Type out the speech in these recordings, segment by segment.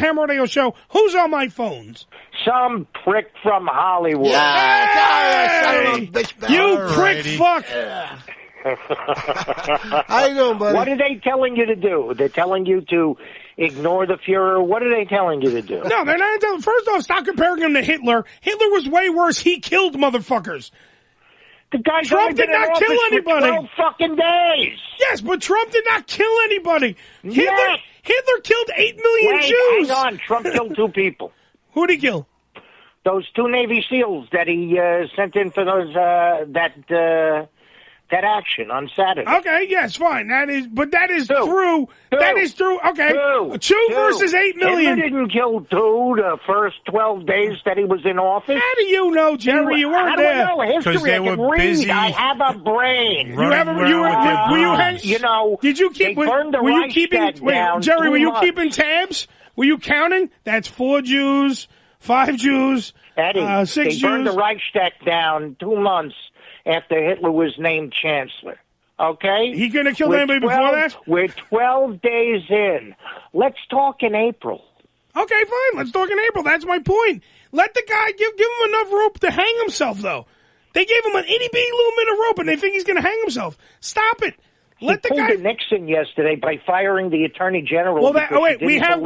Ham Radio Show. Who's on my phones? Some prick from Hollywood. Hey! You prick fuck. How you doing, buddy? What are they telling you to do? They're telling you to ignore the Fuhrer. What are they telling you to do? No, they're not telling. First off, stop comparing him to Hitler. Hitler was way worse. He killed motherfuckers. The guy Trump did not kill anybody. 12 fucking days. Yes, but Trump did not kill anybody. Hitler killed 8 million Wait, Jews. hang on. Trump killed 2 people. Who did he kill? Those 2 Navy SEALs that he sent in for those that action on Saturday. Okay, yes, fine. That is true. That is true. Okay, 2 versus 8 million. Hitler didn't kill 2 the first 12 days that he was in office. How do you know, Jerry? You weren't there. How do I know history? They I can were read. busy I have a brain. Did you keep? Were you keeping? Wait, Jerry, were you keeping tabs? Were you counting? That's 4 Jews, 5 Jews, Eddie, 6 they Jews. burned the Reichstag down 2 months after Hitler was named chancellor. Okay? He couldn't have killed anybody before that? We're 12 days in. Let's talk in April. Okay, fine. Let's talk in April. That's my point. Let the guy give him enough rope to hang himself, though. They gave him an itty-bitty little bit of rope, and they think he's going to hang himself. Stop it. Let the guy. Nixon yesterday by firing the attorney general. Well, we have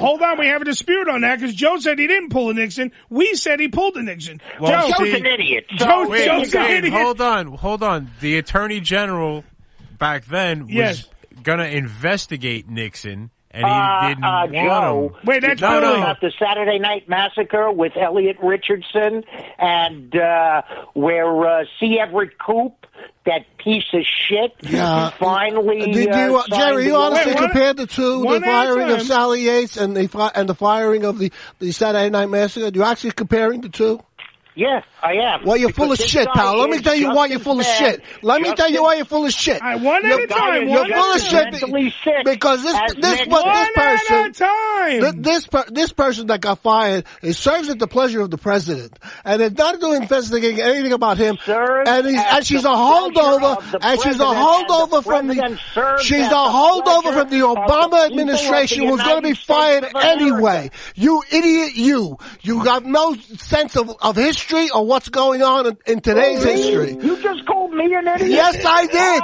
hold on. We have a dispute on that because Joe said he didn't pull a Nixon. We said he pulled a Nixon. Well, Joe's an idiot. Joe's an idiot. Hold on. The attorney general back then was going to investigate Nixon. And he didn't want Joe, him. Wait, that's about the Saturday Night Massacre with Elliot Richardson and where C. Everett Koop, that piece of shit, finally. Jerry, you honestly compared the two, the firing of Sally Yates and the firing of the Saturday Night Massacre? You're actually comparing the two? Yeah, I am. Well, you're full of shit, pal. Let me tell you why you're full of shit. Let me tell you why you're full of shit. One at a time. You're full of shit because this person that got fired, it serves at the pleasure of the president, and it's not doing investigating anything about him. And she's a holdover, from the Obama administration who's going to be fired anyway. You idiot, you have no sense of history or what's going on in today's history. You just called me an idiot? Yes, I did.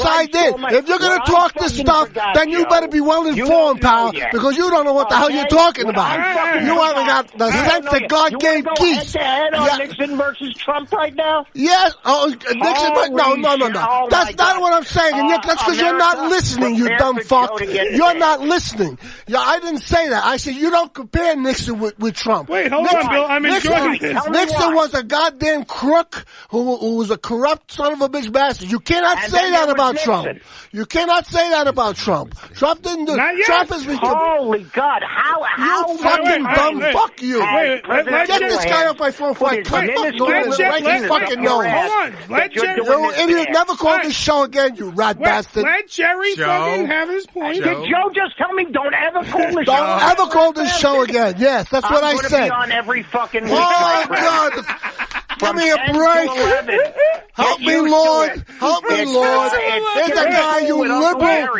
I did. If you're going to talk this stuff, then you better be well informed, pal, because you don't know what the hell you're talking about. You haven't got the sense that God gave geese. Head on Nixon versus Trump right now? Yes. Nixon. No. That's not what I'm saying. And that's because you're not listening, you dumb fuck. You're not listening. I didn't say that. I said you don't compare Nixon with Trump. Wait, hold on, Bill. I'm enjoying this. Nixon was a goddamn crook who was a corrupt son of a bitch bastard. You cannot say that about Trump. You cannot say that about Trump. Trump didn't do it. Trump has been... Holy God, how you fucking dumb fuck you. Get this guy off my phone before I cut his fucking nose. Hold on. You idiot, never call this show again, you rat bastard. Let Jerry fucking have his point. Did Joe just tell me don't ever call this show? Don't ever call this show again. Yes, that's what I said. I'm going to be on every fucking week. Oh, God. Give me a break. Help me, Lord. Help me, Lord. There's a guy, you liberal,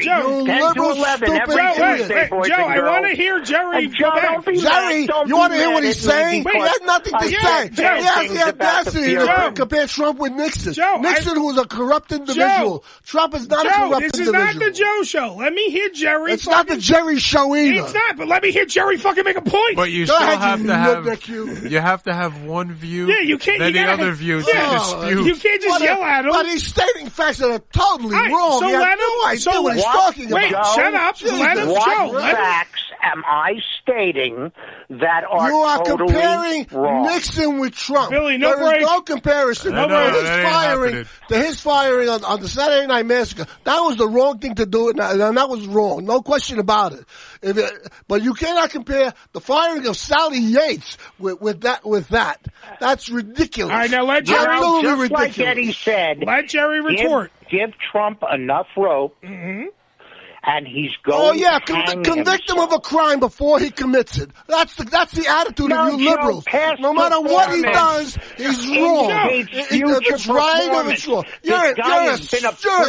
stupid idiot. Joe, I want to hear Jerry go back. Jerry, you want to hear what he's saying? He has nothing to say. Yes, he has audacity to compare Trump with Nixon. Nixon, who's a corrupt individual. Trump is not a corrupt individual. This is not the Joe show. Let me hear Jerry. It's not the Jerry show either. It's not, but let me hear Jerry fucking make a point. But you still have to have, you have to have one view. Yeah, you can't. Then the other view to dispute. You can't just yell at him. But he's stating facts that are totally wrong. So let him. What he's talking about. Wait, shut up. Let him. What facts am I stating that are you are totally comparing wrong? Nixon with Trump. Billy, there is no comparison. To his firing on the Saturday Night Massacre, that was the wrong thing to do, and that was wrong. No question about it. But you cannot compare the firing of Sally Yates with that. That's ridiculous. All right, now let Jerry. Absolutely just ridiculous. Like Eddie said, let Jerry retort. Give Trump enough rope. Mm-hmm. and he's going to convict him of a crime before he commits it. That's the attitude of you liberals. No matter what he does, he's wrong. It's right or it's wrong. You're a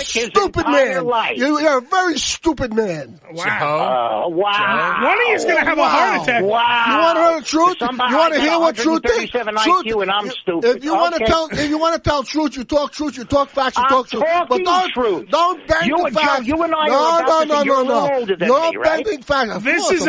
stupid man. You're a very stupid man. Wow. Wow. One of you is going to have a heart attack. Wow. You want to hear the truth? You want to hear what truth is? IQ and I'm stupid. If you want to tell truth, you talk truth, you talk facts, you talk truth. But don't bend the facts. You and I are about you're a little older than me, right? Bending facts. This is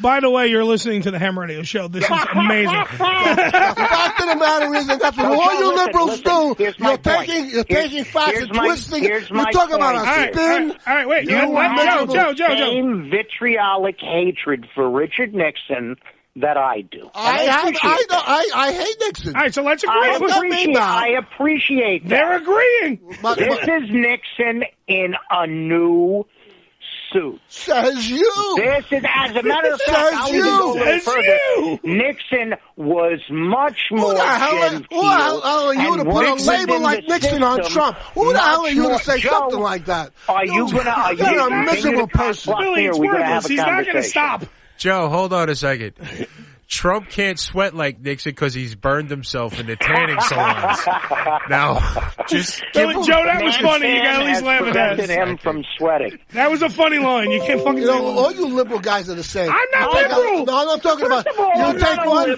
by the way, you're listening to the Ham Radio Show. This is amazing. The fact of the matter is that that's what all you liberals do. You're taking facts and twisting it. You're talking about a spin. All right, wait. Joe. Same vitriolic hatred for Richard Nixon that I do. I hate Nixon. All right, so let's agree. I appreciate that. They're agreeing. This is Nixon in a new suit. Says you. This is, as a matter of fact, I'll even go a little further. Nixon was much more genteel. Who the hell are you to put a label like Nixon on Trump? Who the hell are you to say something like that? You're a miserable person. Billy, it's worthless. He's not going to stop. Joe, hold on a second. Trump can't sweat like Nixon because he's burned himself in the tanning salons. Now, just Joe, that was funny. You got to at least laugh at that. Prevented him from sweating. That was a funny line. You can't fucking. All you liberal guys are the same. I'm not liberal. No, I'm talking about. You take one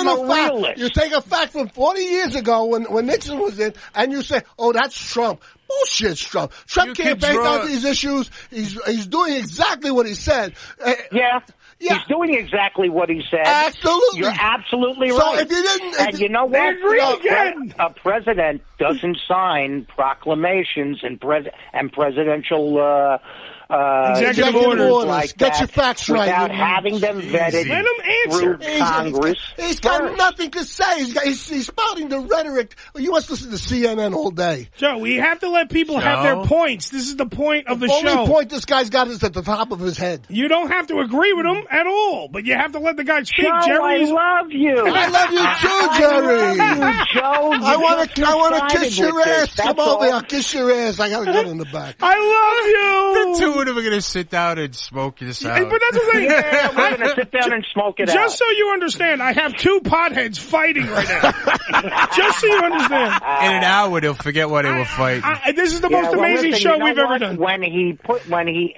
little fact. You take a fact from 40 years ago when Nixon was in, and you say, "Oh, that's Trump." Bullshit's Trump. Trump can't base out these issues. He's doing exactly what he said. Yeah. He's doing exactly what he said. Absolutely. You're absolutely right. So if you didn't... And you know what? Again. A president doesn't sign proclamations and presidential... executive orders like Get that your facts right. Without having them vetted Let him answer. through Congress. He's got nothing to say. He's spouting the rhetoric. You must listen to CNN all day. Joe, we have to let people have their points. This is the point of the show. The only point this guy's got is at the top of his head. You don't have to agree with him at all, but you have to let the guy speak. Joe, Jerry, I love you. I love you too, Jerry. I love you, Joe. I want to kiss your ass. Come over here. I'll kiss your ass. I got a gun in the back. I love you. The two of them are going to sit down and smoke this out. But that's the thing. We're going to sit down and smoke it out. Just so you understand, I have two potheads fighting right now. Just so you understand. In an hour, they'll forget why they were fighting. This is the most amazing show we've ever done. When he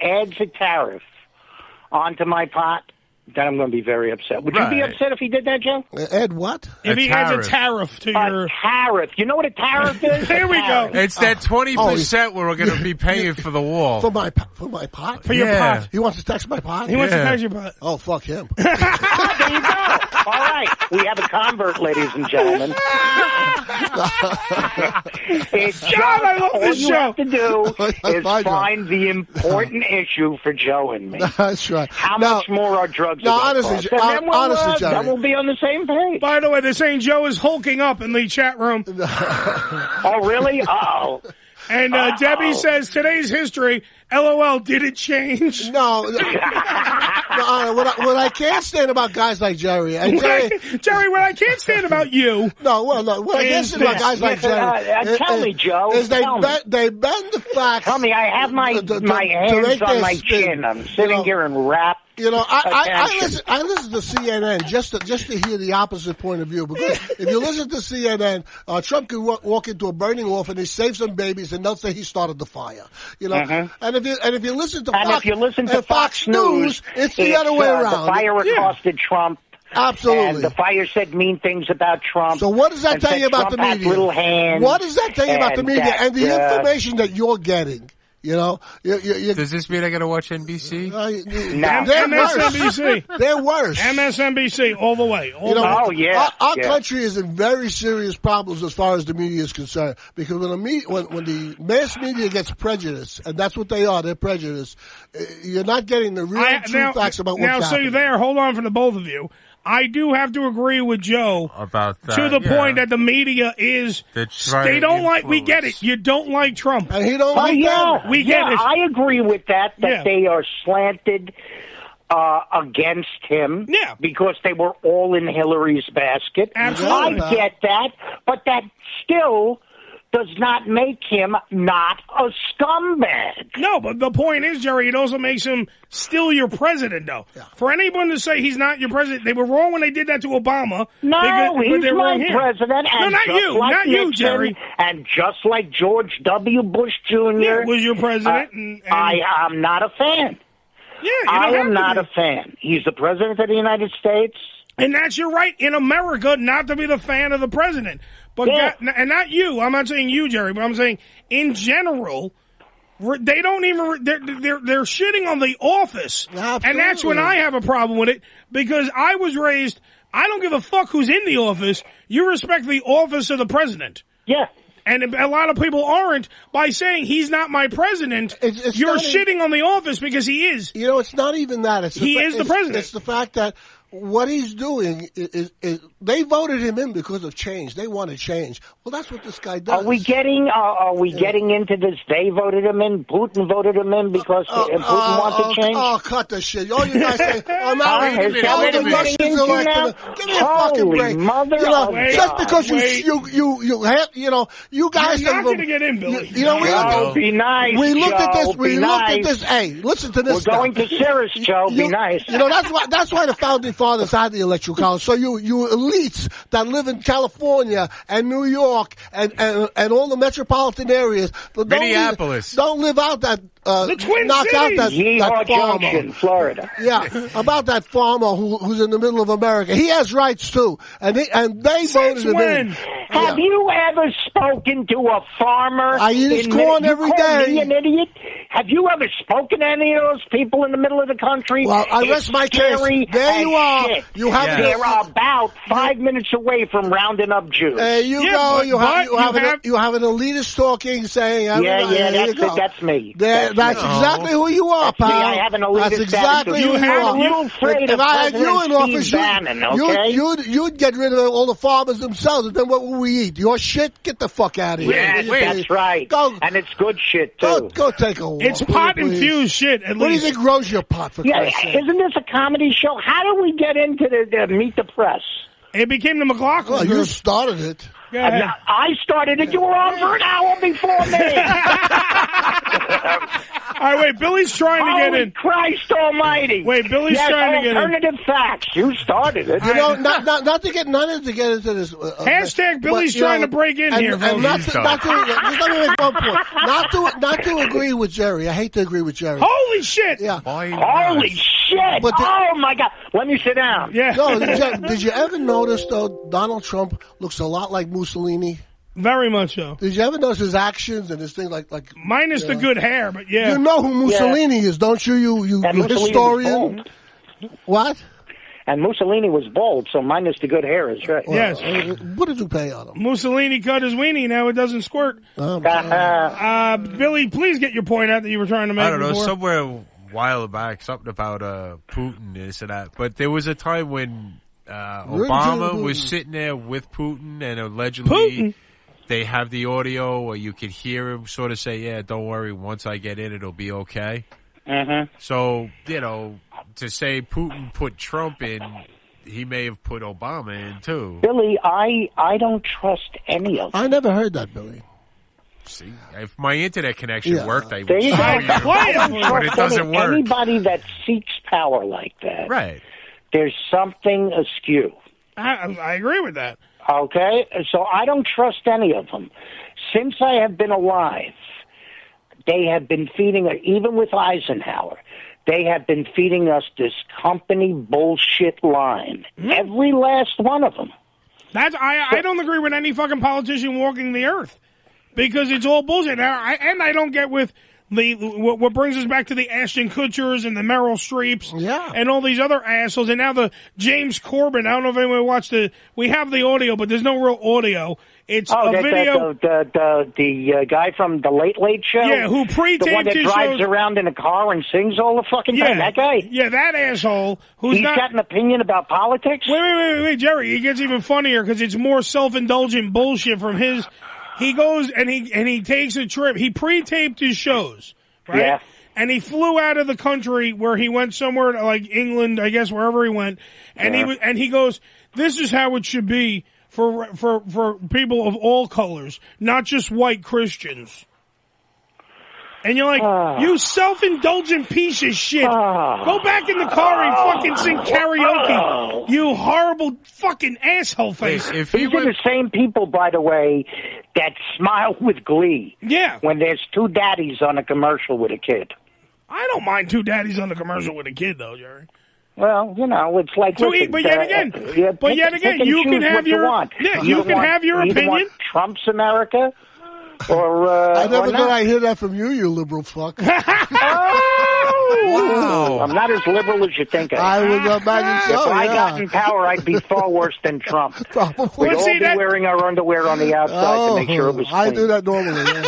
adds a tariff onto my pot, then I'm going to be very upset. Would you be upset if he did that, Joe? Ed, what? If he adds a tariff to your... A tariff. You know what a tariff is? There we go. It's that 20% we're going to be paying for the wall. For my pot? For your pot. He wants to tax my pot? He wants to tax your pot. Oh, fuck him. There you go. All right. We have a convert, ladies and gentlemen. It's God, I love this show. All you have to do is find the important issue for Joe and me. That's right. How much more are drugs? Honestly, Jerry. Then we'll be on the same page. By the way, they're saying Joe is hulking up in the chat room. Oh, really? Uh-oh. And Debbie says, today's history, LOL, did it change? No. What I can't stand about guys like Jerry. And Jerry, what I can't stand about you. What I can't stand about guys like Jerry. Tell me, Joe. Is they bend the facts. Tell me, I have my hands on my chin. I'm sitting here and wrapped. I listen to CNN just to hear the opposite point of view. Because if you listen to CNN, Trump can walk into a burning orphanage, save some babies, and they'll say he started the fire. And if you listen to Fox News, it's the other way around. The fire accosted Trump. Absolutely. And the fire said mean things about Trump. So what does that tell you about the media? Little hands, what does that tell you about the media and the information that you're getting? Does this mean I got to watch NBC? No. They're MSNBC. Worse. They're worse. MSNBC all the way. Our country is in very serious problems as far as the media is concerned. Because when the mass media gets prejudiced, and that's what they are, they're prejudiced, you're not getting the real true facts about what's happening. Now, hold on for the both of you. I do have to agree with Joe about that, to the point that the media is they don't like. We get it. You don't like Trump, and he don't like them. We get it. I agree with that. They are slanted against him, because they were all in Hillary's basket. Absolutely, I get that, but that still does not make him not a scumbag. No, but the point is, Jerry, it also makes him still your president, though. Yeah. For anyone to say he's not your president, they were wrong when they did that to Obama. No, he's my president. No, and not you. Like not Nixon, you, Jerry. And just like George W. Bush Jr. Yeah, was your president. I'm not a fan. Yeah, I am not a fan. He's the president of the United States. And that's your right in America not to be the fan of the president. But and not you. I'm not saying you, Jerry, but I'm saying in general, they don't even they're shitting on the office. Absolutely. And that's when I have a problem with it, because I was raised, I don't give a fuck who's in the office. You respect the office of the president. Yeah. And a lot of people aren't. By saying he's not my president, you're shitting on the office because he is. You know, it's not even that. He is the president. It's the fact that what he's doing is they voted him in because of change. They want to change. Well, that's what this guy does. Are we getting into this? They voted him in. Putin voted him in because Putin wants to change. Oh, cut the shit! All you guys say, "I'm not Give me a fucking break." Just because you guys are not going to get in, Billy. Be nice. We looked at this. We looked at this. Hey, listen to this. We're going to Cirrus, Joe. Be nice. You know that's why the founding fathers had the electoral college. So you elites that live in California and New York and all the metropolitan areas, Minneapolis, don't live out that the Twin knock Cities. out that farmer, Junction, Florida. Yeah, about that farmer who's in the middle of America. He has rights too, and they voted him in. Have you ever spoken to a farmer? I eat his corn every day. Me an idiot? Have you ever spoken to any of those people in the middle of the country? Well, I rest my case. There you are. Shit. You have They're about 5 minutes away from rounding up Jews. You have an elitist talking, saying, that's me. That's exactly who you are, pal. I have an elitist. That's exactly who you are. You afraid if I had you in office, you'd get rid of all the farmers themselves, and then what would we eat? Your shit? Get the fuck out of here. Yes, that's right. Go, and it's good shit, too. Go take a walk. It's pot-infused shit, at least. What do you think grows your pot, for Christ's sake? Isn't this a comedy show? How do we get into the Meet the Press? It became the McLaughlin. Well, you started it. I started it. You were on for an hour before me. All right, wait. Billy's trying to get in. Holy Christ Almighty! Wait, Billy's trying to get in. Alternative facts. You started it. You know, not to get into this. Hashtag Billy's trying to break in here. And just let me make one point. Not to agree with Jerry. I hate to agree with Jerry. Holy shit! Yeah. Holy shit! Oh my God! Let me sit down. Yeah. No, did you ever notice though? Donald Trump looks a lot like Mussolini. Very much so. Did you ever notice his actions and his thing like minus the good hair, but yeah. You know who Mussolini is, don't you? You historian. What? And Mussolini was bald, so minus the good hair is right. Well, yes. What did you pay on him? Mussolini cut his weenie. Now it doesn't squirt. Billy, please get your point out that you were trying to make. I don't know. Before. Somewhere a while back, something about Putin, this and that. But there was a time when Obama was sitting there with Putin, and allegedly they have the audio, or you could hear him sort of say, "Yeah, don't worry. Once I get in, it'll be okay." So, to say Putin put Trump in, he may have put Obama in too. Billy, I don't trust any of them. I never heard that, Billy. See, if my internet connection worked, I would there you show go. you. But it doesn't work. Anybody that seeks power like that, right? There's something askew. I agree with that. Okay, so I don't trust any of them. Since I have been alive, they have been feeding, even with Eisenhower, they have been feeding us this company bullshit line. Every last one of them. I don't agree with any fucking politician walking the earth, because it's all bullshit. And I don't get with what brings us back to the Ashton Kutchers and the Meryl Streeps and all these other assholes. And now the James Corbin. I don't know if anyone watched we have the audio, but there's no real audio. It's a video. The guy from the Late Late Show? Yeah, who pre-taped the one that drives around in a car and sings all the fucking time. That guy? Yeah, that asshole. He's got an opinion about politics? Wait, Jerry. It gets even funnier because it's more self-indulgent bullshit from his... He goes and he takes a trip. He pre-taped his shows, right? Yeah. And he flew out of the country where he went somewhere like England, I guess, wherever he went. And he goes, "This is how it should be for people of all colors, not just white Christians. And you're like, you self-indulgent piece of shit. Go back in the car and fucking sing karaoke. You horrible fucking asshole face. These are the same people, by the way, that smile with glee. Yeah. When there's two daddies on a commercial with a kid. I don't mind two daddies on the commercial with a kid, though, Jerry. Well, it's like. So, but yet again, you can have your. Yeah, you can have your opinion. Want Trump's America. Or I never thought I'd hear that from you, you liberal fuck. Wow. I'm not as liberal as you think I am. I would imagine so. If I got in power, I'd be far worse than Trump. Probably. We'd all be wearing our underwear on the outside to make sure it was clean. I do that normally. Yeah.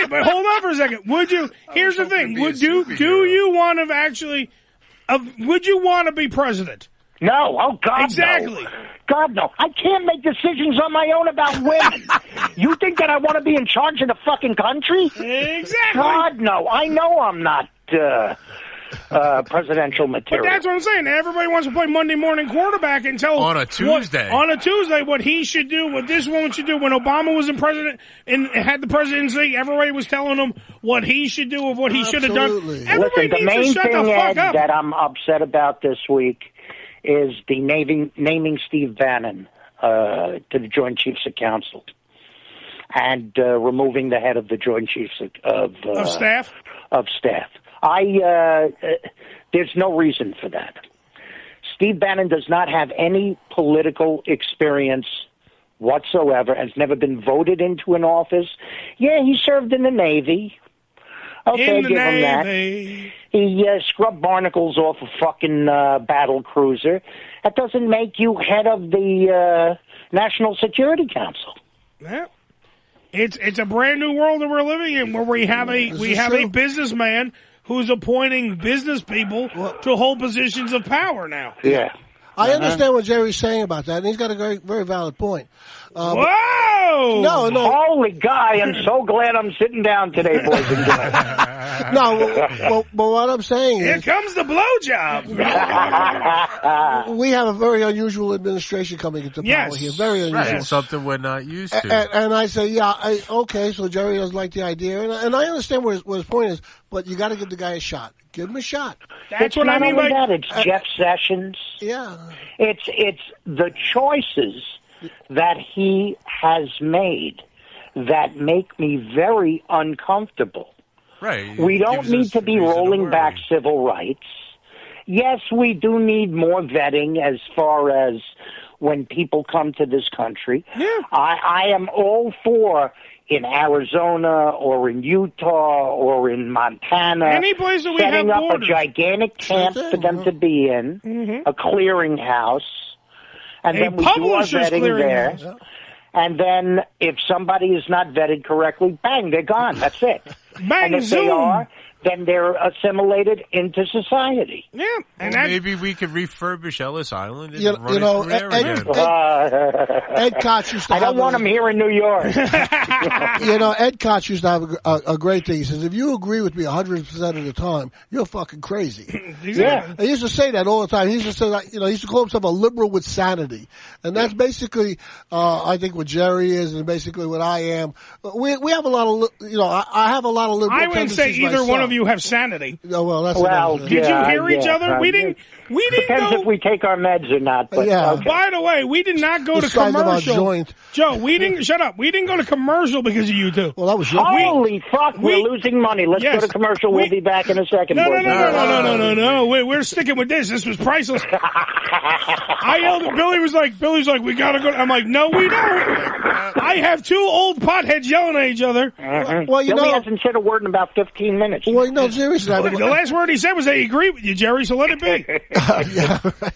but hold on for a second. Would you? Here's the thing. Do you want to actually? Would you want to be president? No. Oh God, exactly. No. God, no. I can't make decisions on my own about women. You think that I want to be in charge of the fucking country? Exactly. God, no. I know I'm not presidential material. But that's what I'm saying. Everybody wants to play Monday morning quarterback and tell on a Tuesday. What he should do, what this woman should do. When Obama was in president and had the presidency, everybody was telling him what he should do or what he should have done. Everybody Listen, the main thing, Ed, that I'm upset about this week is the naming Steve Bannon to the Joint Chiefs of Council and removing the head of the Joint Chiefs of Staff. Of staff. There's no reason for that. Steve Bannon does not have any political experience whatsoever, has never been voted into an office. Yeah, he served in the Navy. Okay, give him that. He scrubbed barnacles off a fucking battle cruiser. That doesn't make you head of the National Security Council. Yeah. It's a brand new world that we're living in, where we have a businessman who's appointing business people to hold positions of power now. Yeah. I understand what Jerry's saying about that, and he's got a very, very valid point. Whoa! No. Holy guy, I'm so glad I'm sitting down today, boys and girls. No, but what I'm saying is... Here comes the blowjob! We have a very unusual administration coming into power here. Very unusual. Right. Something we're not used to. And I say, okay, so Jerry doesn't like the idea, and I understand what his point is, but you got to give the guy a shot. Give him a shot. That's what I mean by that. It's Jeff Sessions. Yeah. It's the choices that he has made that make me very uncomfortable. Right. We don't need to be rolling back civil rights. Yes, we do need more vetting as far as when people come to this country. Yeah. I am all for in Arizona or in Utah or in Montana, any place that we setting have up borders. a gigantic camp for them to be in, a clearinghouse, and then we do our vetting there. And then if somebody is not vetted correctly, bang, they're gone. That's it. Bang, and if they are, then they're assimilated into society. Yeah, and maybe we could refurbish Ellis Island and Ed Koch used to I don't want him here in New York. Ed Koch used to have a great thing. He says, if you agree with me 100% of the time, you're fucking crazy. Yeah. He used to say that all the time. He used to say that, he used to call himself a liberal with sanity. And that's basically, I think what Jerry is and basically what I am. We have a lot of, I have a lot of liberal I wouldn't say either myself. one of you have sanity. Oh, well, that's did you hear each other? We didn't Depends go. If we take our meds or not. But, okay. By the way, we did not go to commercial. Joe, we didn't. Shut up. We didn't go to commercial because of you two. Well, that was your Holy fuck! We're losing money. Let's go to commercial. We'll be back in a second. No. We're sticking with this. This was priceless. I yelled at Billy. Billy's like, we gotta go. I'm like, no, we don't. I have two old potheads yelling at each other. Well, Billy hasn't said a word in about 15 minutes. Well, no, seriously. The last word he said was, "I agree with you, Jerry." So let it be. Yeah, right.